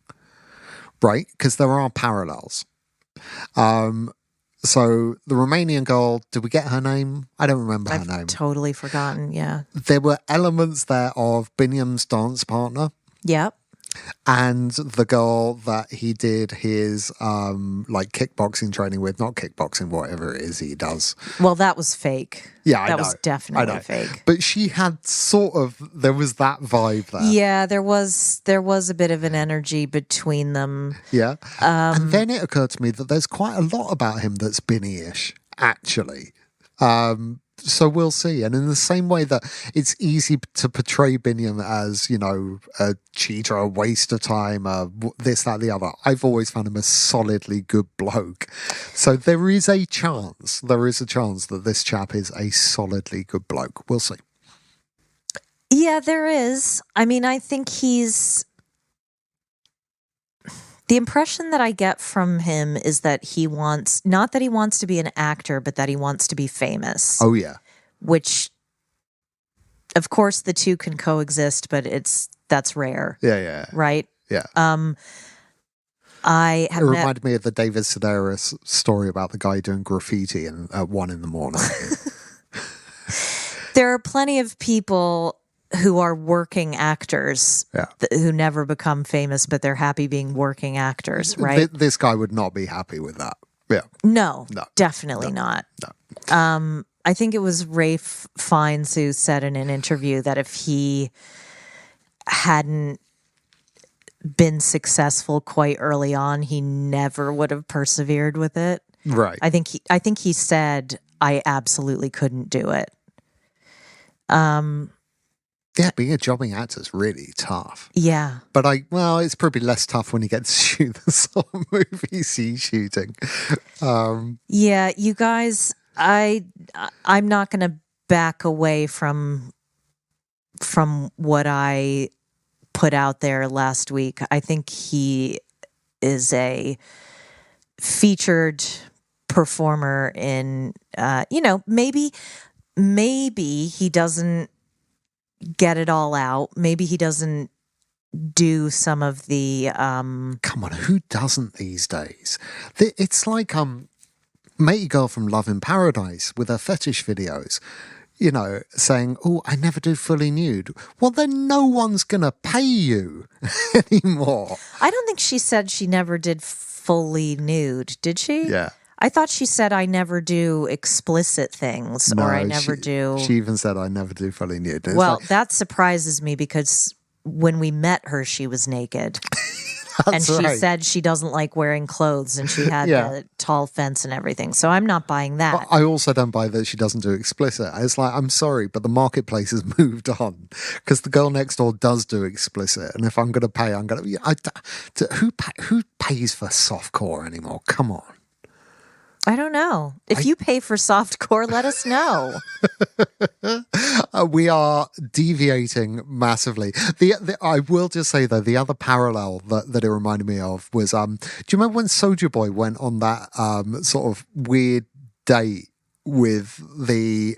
Right? Because there are parallels. So the Romanian girl, did we get her name? I don't remember her name. Totally forgotten, yeah. There were elements there of Binyam's dance partner. Yep. And the girl that he did his like kickboxing training with, not kickboxing, whatever it is he does. Well, that was fake. Yeah, that was definitely fake. But she had there was that vibe there. Yeah, there was a bit of an energy between them. Yeah. And then it occurred to me that there's quite a lot about him that's Binny-ish, actually. So we'll see. And in the same way that it's easy to portray Binyam as, you know, a cheater, a waste of time, this, that, the other, I've always found him a solidly good bloke. So there is a chance that this chap is a solidly good bloke. We'll see. Yeah, there is. I mean, I think he's The impression that I get from him is that he wants, not that he wants to be an actor, but that he wants to be famous. Oh, yeah. Which, of course, the two can coexist, but that's rare. Yeah. Right? Yeah. I have It reminded me of the David Sedaris story about the guy doing graffiti at 1 a.m. There are plenty of people who are working actors who never become famous, but they're happy being working actors, right? This guy would not be happy with that. Yeah. No, definitely not. No. I think it was Rafe Fiennes who said in an interview that if he hadn't been successful quite early on, he never would have persevered with it. Right. I think he said, I absolutely couldn't do it. Yeah, being a jobbing actor is really tough. Yeah. But it's probably less tough when you get to shoot the sort of movies he's shooting. Yeah, you guys, I'm not going to back away from what I put out there last week. I think he is a featured performer in, maybe he doesn't get it all out. Maybe he doesn't do some of the Come on, who doesn't these days? It's like Matey Girl from Love in Paradise with her fetish videos, saying, oh, I never do fully nude. Well, then no one's gonna pay you anymore. I don't think she said she never did fully nude, did she? Yeah. I thought she said I never do explicit things, or I never do. She even said I never do fully nude. Well, that surprises me because when we met her, she was naked. And she said she doesn't like wearing clothes, and she had a tall fence and everything. So I'm not buying that. But I also don't buy that she doesn't do explicit. It's like, I'm sorry, but the marketplace has moved on because the girl next door does do explicit. And if I'm going to pay, I'm going to. Who pays for softcore anymore? Come on. I don't know. If you pay for softcore, let us know. We are deviating massively. I will just say, though, the other parallel that it reminded me of was, do you remember when Soulja Boy went on that sort of weird date with the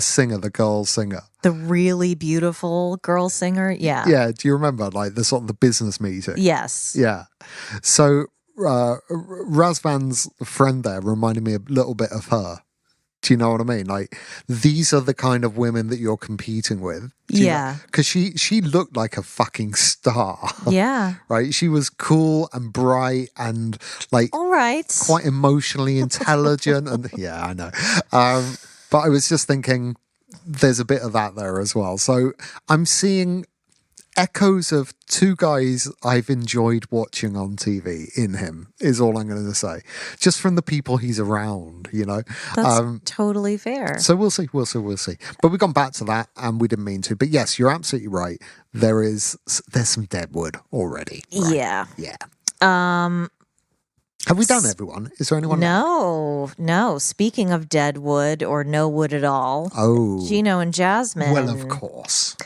singer, the girl singer? The really beautiful girl singer? Yeah. Yeah. Do you remember, like, the sort of the business meeting? Yes. Yeah. So Razvan's friend there reminded me a little bit of her. Do you know what I mean? Like, these are the kind of women that you're competing with. Yeah. Because she looked like a fucking star. Yeah. Right? She was cool and bright and, like, all right, quite emotionally intelligent. And yeah, I know. But I was just thinking there's a bit of that there as well. So I'm seeing echoes of two guys I've enjoyed watching on TV in him, is all I'm going to say. Just from the people he's around, That's totally fair. So we'll see. But we've gone back to that, and we didn't mean to. But yes, you're absolutely right. There's some deadwood already. Right? Yeah. Yeah. Have we done everyone? Is there anyone? No. Speaking of deadwood or no wood at all. Oh. Gino and Jasmine. Well, of course.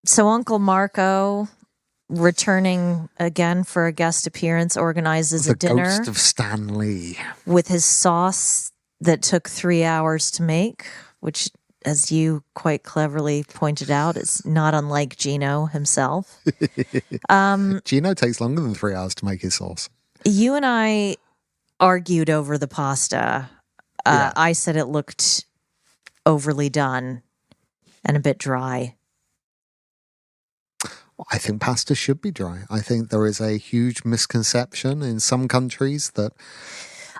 So Uncle Marco, returning again for a guest appearance, organizes a dinner. The ghost of Stan Lee. With his sauce that took 3 hours to make, which, as you quite cleverly pointed out, is not unlike Gino himself. Gino takes longer than 3 hours to make his sauce. You and I argued over the pasta. I said it looked overly done and a bit dry. I think pasta should be dry. I think there is a huge misconception in some countries that...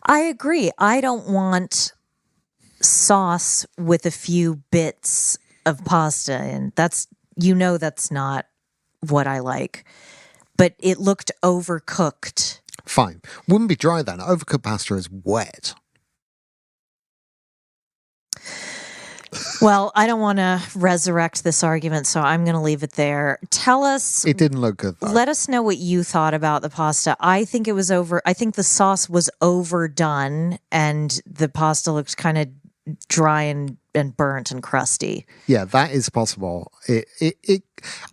I agree. I don't want sauce with a few bits of pasta, and that's not what I like. But it looked overcooked. Fine. Wouldn't be dry then. Overcooked pasta is wet. Well, I don't want to resurrect this argument, so I'm going to leave it there. Tell us. It didn't look good, though. Let us know what you thought about the pasta. I think the sauce was overdone, and the pasta looked kind of dry and burnt and crusty. Yeah, that is possible.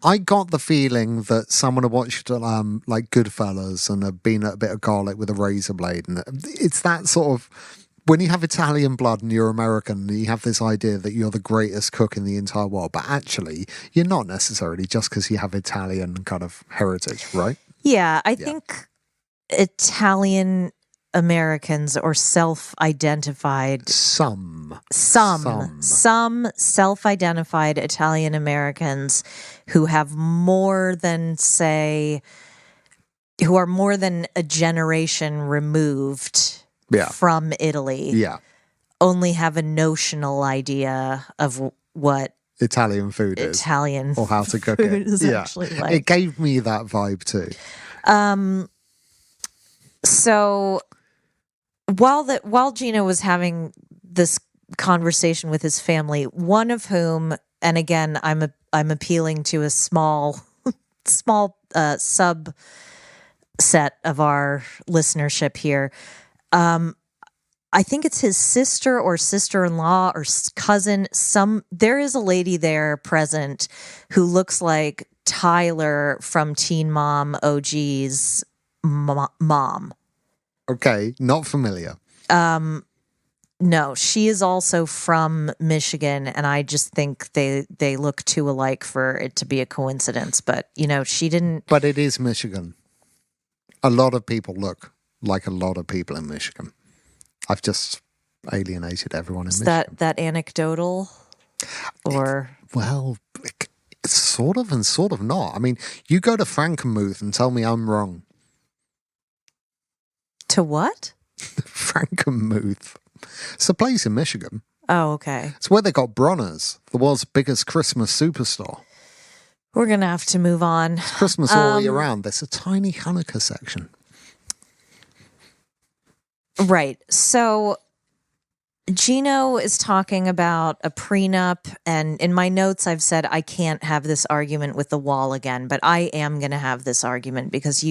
I got the feeling that someone had watched like Goodfellas and had been at a bit of garlic with a razor blade, and it's that sort of, when you have Italian blood and you're American, you have this idea that you're the greatest cook in the entire world, but actually you're not necessarily, just because you have Italian kind of heritage, right? Yeah, I think Italian Americans, or self-identified, some self-identified Italian Americans who have more than who are more than a generation removed from Italy, only have a notional idea of what Italian food is, or how to cook it. Is actually like. It gave me that vibe too. So while Gino was having this conversation with his family, one of whom, and again, I'm appealing to a small subset of our listenership here. I think it's his sister or sister-in-law or cousin. There is a lady there present who looks like Tyler from Teen Mom OG's mom. Okay, not familiar. No, she is also from Michigan, and I just think they look too alike for it to be a coincidence. But, she didn't... But it is Michigan. A lot of people look like a lot of people in Michigan. I've just alienated everyone in Michigan. Is that anecdotal? Or... It's sort of and sort of not. I mean, you go to Frankenmuth and tell me I'm wrong. To what? Frankenmuth. It's a place in Michigan. Oh, okay. It's where they got Bronner's, the world's biggest Christmas superstore. We're going to have to move on. It's Christmas all year round. There's a tiny Hanukkah section. Right. So Gino is talking about a prenup, and in my notes I've said I can't have this argument with the wall again, but I am going to have this argument because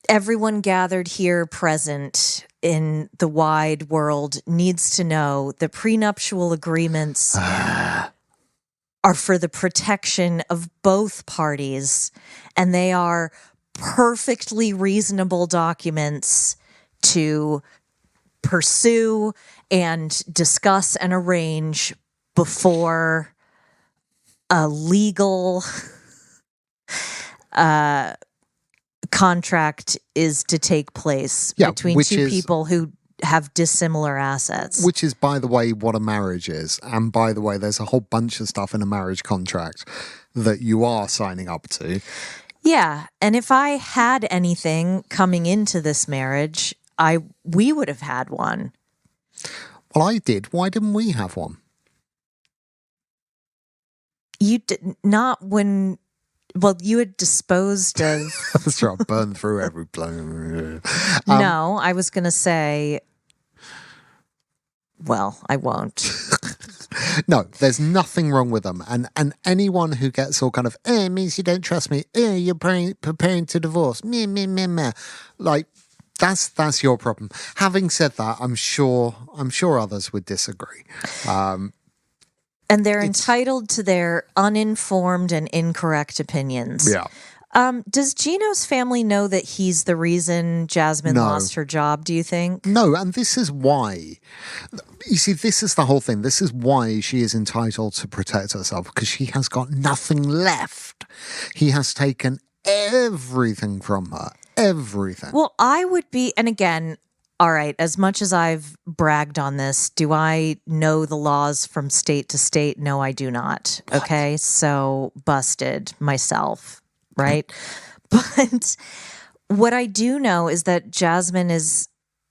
everyone gathered here present in the wide world needs to know the prenuptial agreements are for the protection of both parties, and they are perfectly reasonable documents to pursue and discuss and arrange before a legal contract is to take place between two people who have dissimilar assets. Which is, by the way, what a marriage is. And by the way, there's a whole bunch of stuff in a marriage contract that you are signing up to. Yeah. And if I had anything coming into this marriage, we would have had one. Well, I did. Why didn't we have one? You did not when... Well, you had disposed of... That's right, burned through every plan. No, I was going to say... Well, I won't. No, there's nothing wrong with them. And anyone who gets all kind of, it means you don't trust me, you're preparing to divorce, meh, meh, meh, meh. Like, that's your problem. Having said that, I'm sure others would disagree. And they're entitled to their uninformed and incorrect opinions. Yeah. Does Gino's family know that he's the reason Jasmine lost her job, do you think? No, and this is why. You see, this is the whole thing. This is why she is entitled to protect herself, because she has got nothing left. He has taken everything from her. Everything. Well, I would be, and again... All right, as much as I've bragged on this, do I know the laws from state to state? No, I do not. Okay, so busted myself, right? But what I do know is that Jasmine is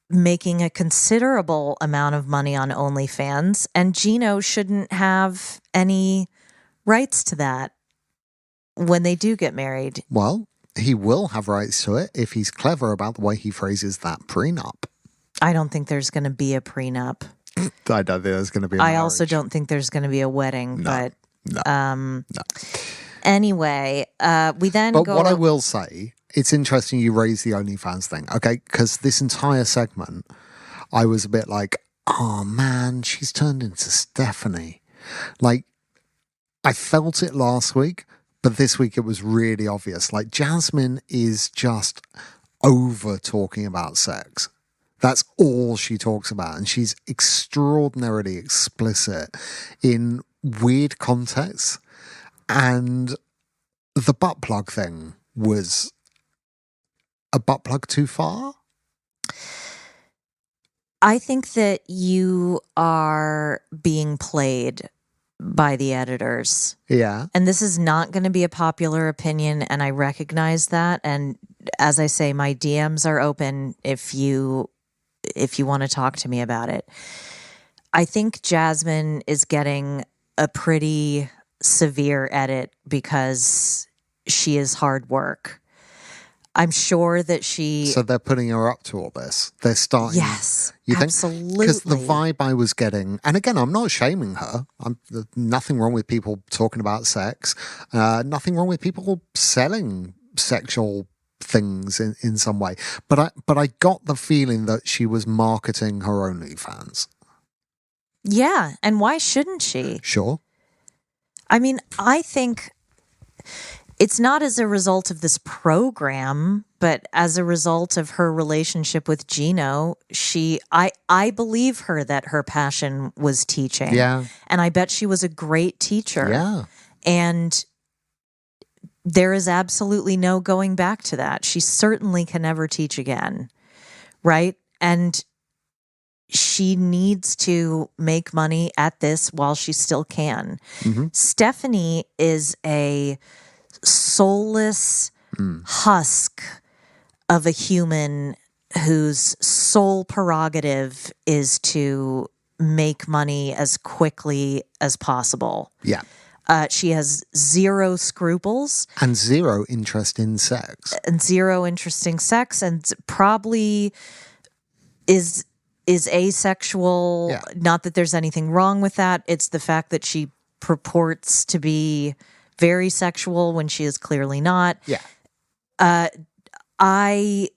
making a considerable amount of money on OnlyFans, and Gino shouldn't have any rights to that when they do get married. Well, he will have rights to it if he's clever about the way he phrases that prenup. I don't think there's going to be a prenup. I don't think there's going to be a marriage. I also don't think there's going to be a wedding. No. Anyway, we then But go... what I will say, it's interesting you raise the OnlyFans thing, okay? Because this entire segment, I was a bit like, oh man, she's turned into Stephanie. Like, I felt it last week, but this week it was really obvious. Like, Jasmine is just over talking about sex. That's all she talks about. And she's extraordinarily explicit in weird contexts. And the butt plug thing was a butt plug too far. I think that you are being played by the editors. Yeah. And this is not going to be a popular opinion, and I recognize that. And as I say, my DMs are open if you want to talk to me about it. I think Jasmine is getting a pretty severe edit because she is hard work. I'm sure that she... So they're putting her up to all this. They're starting... Yes, you think? absolutely. Because the vibe I was getting... And again, I'm not shaming her. There's nothing wrong with people talking about sex. Nothing wrong with people selling sexual things in some way. But I got the feeling that she was marketing her OnlyFans. Yeah, and why shouldn't she? Sure. I mean, I think... It's not as a result of this program, but as a result of her relationship with Gino. I believe her that her passion was teaching. Yeah. And I bet she was a great teacher. Yeah. And there is absolutely no going back to that. She certainly can never teach again. Right? And she needs to make money at this while she still can. Mm-hmm. Stephanie is a soulless husk of a human whose sole prerogative is to make money as quickly as possible. Yeah. She has zero scruples. And zero interest in sex. And zero interest in sex, and probably is asexual. Yeah. Not that there's anything wrong with that. It's the fact that she purports to be very sexual when she is clearly not. Yeah. I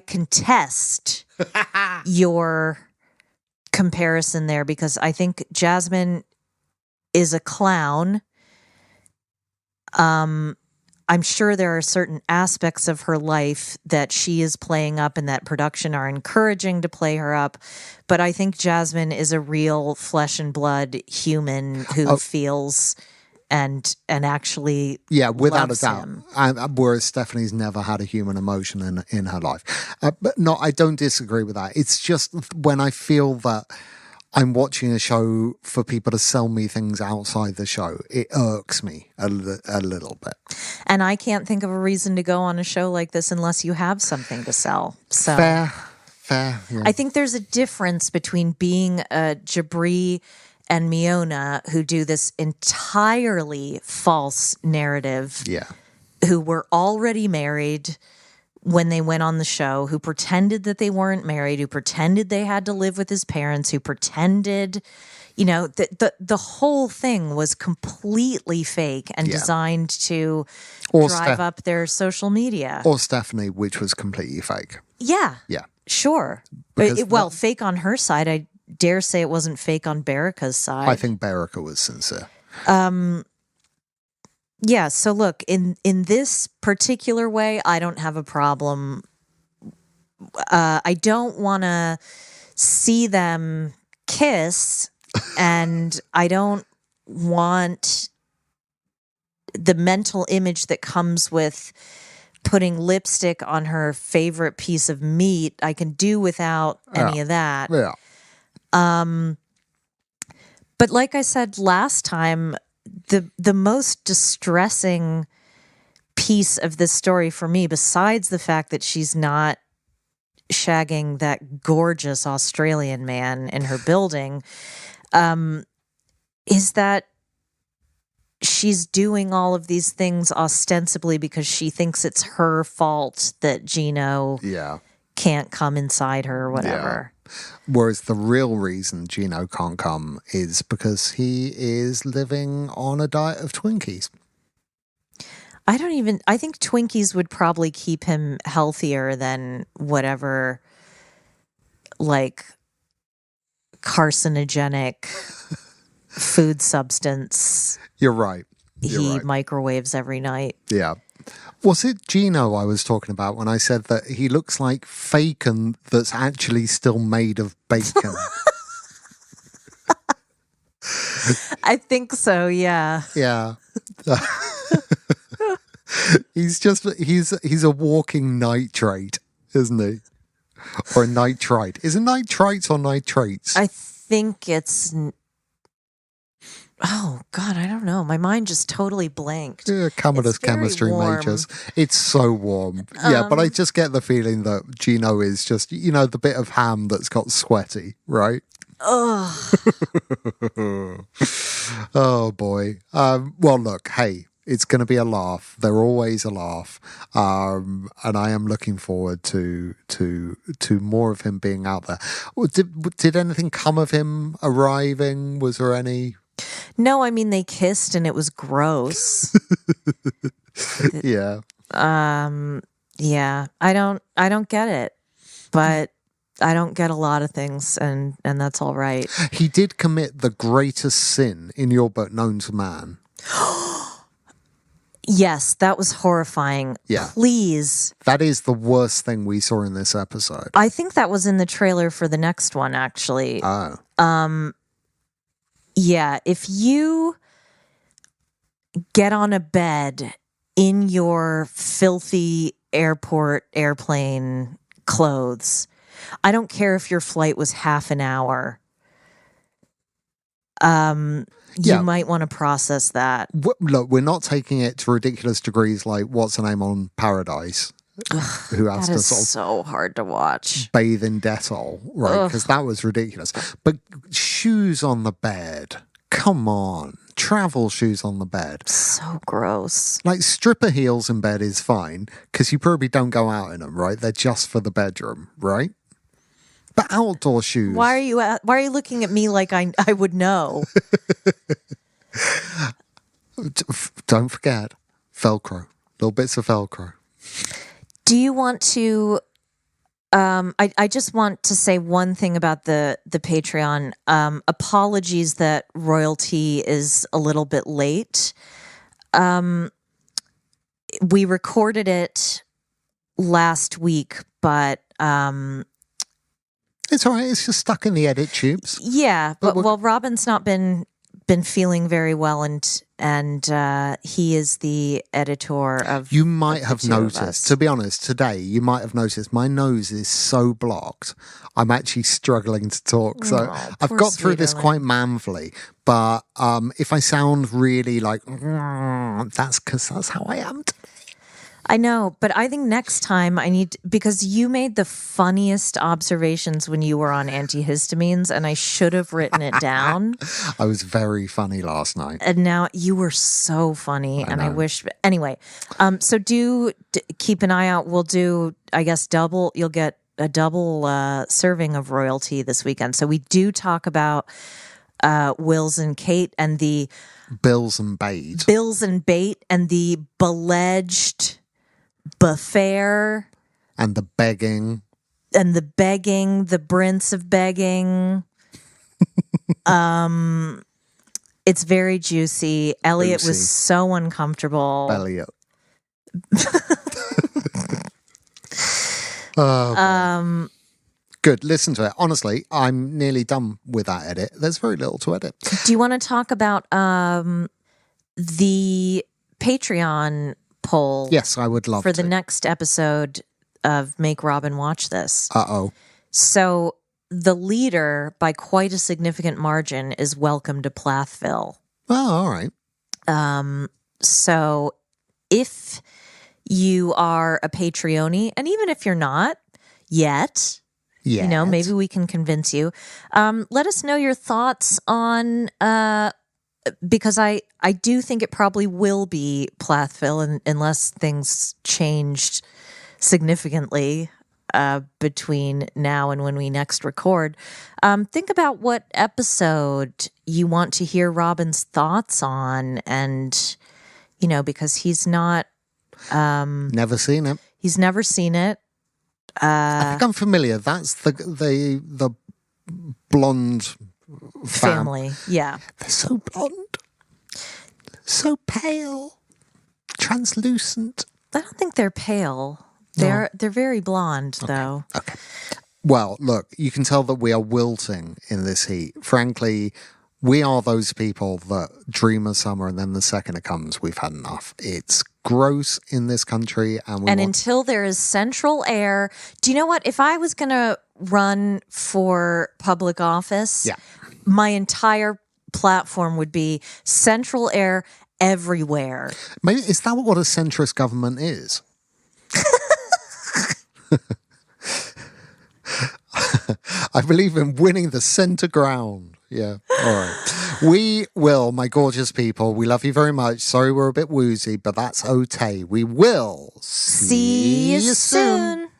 contest your comparison there because I think Jasmine is a clown. I'm sure there are certain aspects of her life that she is playing up and that production are encouraging to play her up. But I think Jasmine is a real flesh and blood human who feels and actually without loves a doubt. him. Whereas Stephanie's never had a human emotion in her life. But no, I don't disagree with that. It's just when I feel that I'm watching a show for people to sell me things outside the show, it irks me a little bit. And I can't think of a reason to go on a show like this unless you have something to sell. So Fair. Yeah. I think there's a difference between being a Jabri and Miona, who do this entirely false narrative, who were already married when they went on the show, who pretended that they weren't married, who pretended they had to live with his parents, who pretended, the whole thing was completely fake and designed to drive up their social media. Or Stephanie, which was completely fake. Yeah. Yeah. Sure. Fake on her side. I dare say it wasn't fake on Baraka's side. I think Baraka was sincere. Yeah, so look, in this particular way, I don't have a problem. I don't want to see them kiss, and I don't want the mental image that comes with putting lipstick on her favorite piece of meat. I can do without any of that. Yeah. But like I said last time, the most distressing piece of this story for me, besides the fact that she's not shagging that gorgeous Australian man in her building, is that she's doing all of these things ostensibly because she thinks it's her fault that Gino can't come inside her or whatever. Yeah. Whereas the real reason Gino can't come is because he is living on a diet of Twinkies. I think Twinkies would probably keep him healthier than whatever, like, carcinogenic food substance You're right. he microwaves every night. Yeah. Was it Gino I was talking about when I said that he looks like bacon that's actually still made of bacon? I think so, yeah. Yeah. He's a walking nitrate, isn't he? Or a nitrite. Is it nitrites or nitrates? I think it's... Oh, God, I don't know. My mind just totally blanked. Yeah, Commodus chemistry majors. It's so warm. Yeah, but I just get the feeling that Gino is just, the bit of ham that's got sweaty, right? Ugh. Oh, boy. Well, look, hey, it's going to be a laugh. They're always a laugh. And I am looking forward to more of him being out there. Did anything come of him arriving? Was there any... No, I mean, they kissed and it was gross. Yeah. Yeah. I don't get it, but I don't get a lot of things, and that's all right. He did commit the greatest sin in your book known to man. Yes, that was horrifying. Yeah. Please. That is the worst thing we saw in this episode. I think that was in the trailer for the next one, actually. Oh. Yeah, if you get on a bed in your filthy airplane clothes, I don't care if your flight was half an hour. You might want to process that. Look, we're not taking it to ridiculous degrees like what's her name on Paradise, who has That to is sort of so hard to watch. bathe in Dettol, right? Because that was ridiculous. But shoes on the bed, come on. Travel shoes on the bed. So gross. Like stripper heels in bed is fine because you probably don't go out in them, right? They're just for the bedroom, right? But outdoor shoes. Why are you looking at me like I would know? Don't forget Velcro. Little bits of Velcro. Do you want to? I just want to say one thing about the Patreon. Apologies that royalty is a little bit late. We recorded it last week, but it's all right. It's just stuck in the edit tubes. Yeah, but Robin's not been feeling very well, and he is the editor of. You might have noticed, to be honest, today you might have noticed my nose is so blocked. I'm actually struggling to talk. So I've got through this quite manfully. But if I sound really like, that's because that's how I am today. I know, but I think next time because you made the funniest observations when you were on antihistamines, and I should have written it down. I was very funny last night. And now you were so funny, I wish. Anyway, so keep an eye out. We'll do, I guess, you'll get a double serving of royalty this weekend. So we do talk about Wills and Kate and the Bills and Bait and the beledged Baffair and the begging, the Brince of begging. It's very juicy. Elliot was so uncomfortable. Elliot. Good. Listen to it. Honestly, I'm nearly done with that edit. There's very little to edit. Do you want to talk about the Patreon poll? Yes, I would love for the next episode of Make Robin Watch This. Uh-oh. So the leader, by quite a significant margin, is Welcome to Plathville. Oh, all right. So if you are a Patreonie, and even if you're not yet, maybe we can convince you. Let us know your thoughts on, because I do think it probably will be Plathville unless things changed significantly between now and when we next record. Think about what episode you want to hear Robin's thoughts on, and because he's not never seen it. He's never seen it. I think I'm familiar. That's the blonde family. Yeah. They're so blonde, so pale, translucent. I don't think they're pale. They're very blonde, though. Okay. Well, look, you can tell that we are wilting in this heat. Frankly, we are those people that dream of summer and then the second it comes, we've had enough. It's gross in this country. Until there is central air. Do you know what? If I was going to run for public office, my entire platform would be central air everywhere. Maybe, is that what a centrist government is? I believe in winning the center ground. Yeah. All right. We will, my gorgeous people. We love you very much. Sorry we're a bit woozy, but that's okay. We will see you soon.